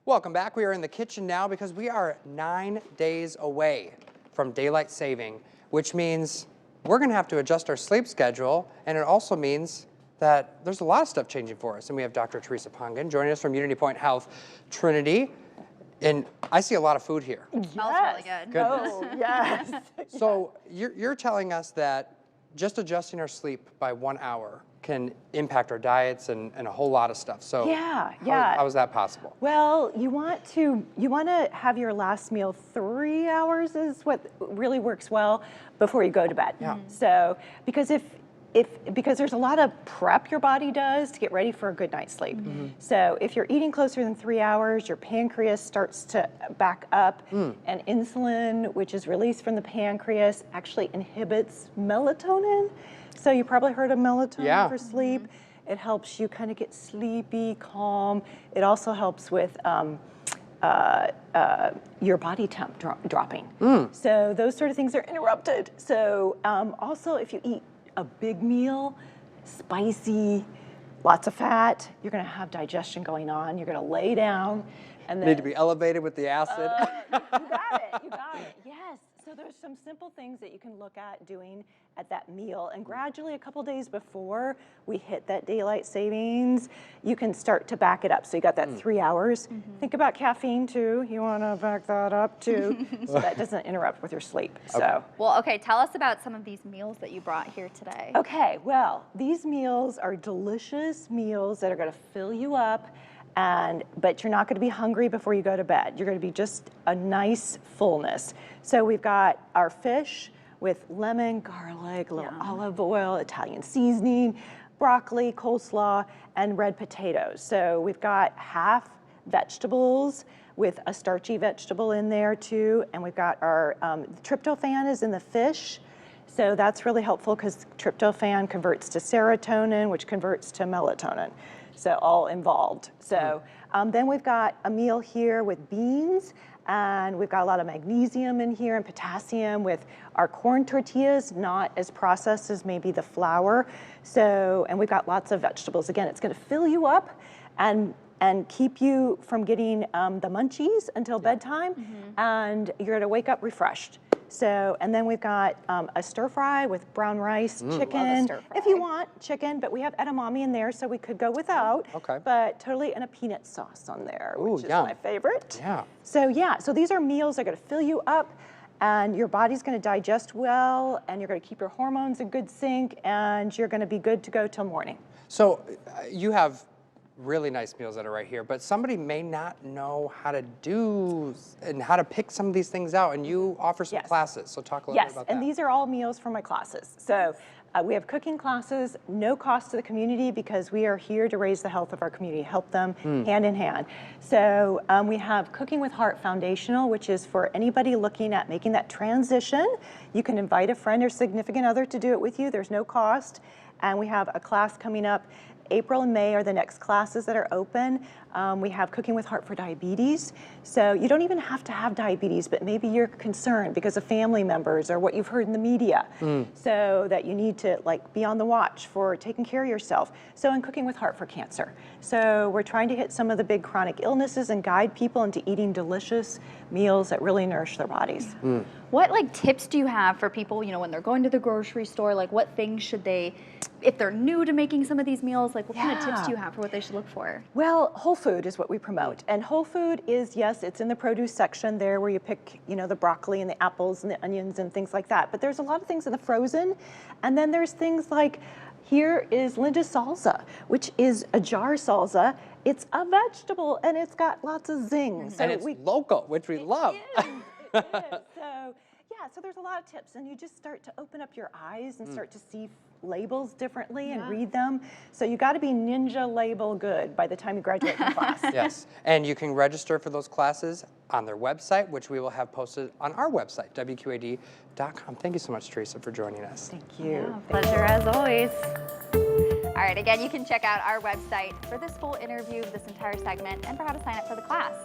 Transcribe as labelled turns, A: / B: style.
A: Welcome back. We are in the kitchen now because we are 9 days away from daylight saving, which means we're going to have to adjust our sleep schedule, and it also means that there's a lot of stuff changing for us. And we have Dr. Teresa Pongan joining us from Unity Point Health Trinity. And I see a lot of food here.
B: It smells really good.
A: Goodness.
C: Oh, yes.
A: So you're telling us that just adjusting our sleep by 1 hour can impact our diets and a whole lot of stuff. So
C: Yeah.
A: how is that possible?
C: Well, you want to have your last meal 3 hours is what really works well before you go to bed.
A: Yeah.
C: So because because there's a lot of prep your body does to get ready for a good night's sleep. So if you're eating closer than 3 hours, your pancreas starts to back up, and insulin, which is released from the pancreas, actually inhibits melatonin. So you probably heard of melatonin for sleep. It helps you kind of get sleepy, calm. It also helps with your body temp dropping. So those sort of things are interrupted. So also if you eat a big meal, spicy, lots of fat, you're gonna have digestion going on, you're gonna lay down, and then—
A: Need to be elevated with the acid.
C: you got it, yes. So there's some simple things that you can look at doing at that meal, and gradually a couple days before we hit that daylight savings, you can start to back it up. So you got that 3 hours. Think about caffeine too. You wanna back that up too, so that doesn't interrupt with your sleep, so.
B: Well, okay, tell us about some of these meals that you brought here today.
C: Okay, well, these meals are delicious meals that are gonna fill you up, but you're not gonna be hungry before you go to bed. You're gonna be just a nice fullness. So we've got our fish with lemon, garlic, a little olive oil, Italian seasoning, broccoli, coleslaw, and red potatoes. So we've got half vegetables with a starchy vegetable in there too, and we've got our tryptophan is in the fish. So that's really helpful because tryptophan converts to serotonin, which converts to melatonin. So all involved. So then we've got a meal here with beans, and we've got a lot of magnesium in here and potassium with our corn tortillas, not as processed as maybe the flour. So, and we've got lots of vegetables. Again, it's gonna fill you up and keep you from getting the munchies until bedtime, and you're gonna wake up refreshed. So, and then we've got a stir fry with brown rice, chicken, if you want chicken, but we have edamame in there, so we could go without.
A: Okay.
C: But totally, and a peanut sauce on there, which is
A: yum.
C: my favorite.
A: Yeah.
C: So yeah, so these are meals that are gonna fill you up, and your body's gonna digest well, and you're gonna keep your hormones in good sync, and you're gonna be good to go till morning.
A: So you have really nice meals that are right here, but somebody may not know how to do and how to pick some of these things out, and you offer some classes. So talk a little bit about that.
C: Yes, and these are all meals from my classes. So we have cooking classes, no cost to the community because we are here to raise the health of our community, help them hand in hand. So we have Cooking with Heart Foundational, which is for anybody looking at making that transition. You can invite a friend or significant other to do it with you. There's no cost. And we have a class coming up. April and May are the next classes that are open. We have Cooking with Heart for Diabetes. So you don't even have to have diabetes, but maybe you're concerned because of family members or what you've heard in the media. So that you need to be on the watch for taking care of yourself. So in Cooking with Heart for Cancer. So we're trying to hit some of the big chronic illnesses and guide people into eating delicious meals that really nourish their bodies.
B: What tips do you have for people, when they're going to the grocery store, what things should they, if they're new to making some of these meals, what kind of tips do you have for what they should look for?
C: Well, whole food is what we promote. And whole food is, yes, it's in the produce section there where you pick, the broccoli and the apples and the onions and things like that. But there's a lot of things in the frozen. And then there's things like, here is Linda's salsa, which is a jar salsa. It's a vegetable and it's got lots of zing.
A: And it's local, which we love.
C: It is. So there's a lot of tips, and you just start to open up your eyes and start to see labels differently and read them. So you got to be ninja label good by the time you graduate from class.
A: Yes, and you can register for those classes on their website, which we will have posted on our website, WQAD.com. Thank you so much, Teresa, for joining us.
C: Thank you.
B: Yeah, pleasure as always. All right, again, you can check out our website for this full interview, this entire segment, and for how to sign up for the class.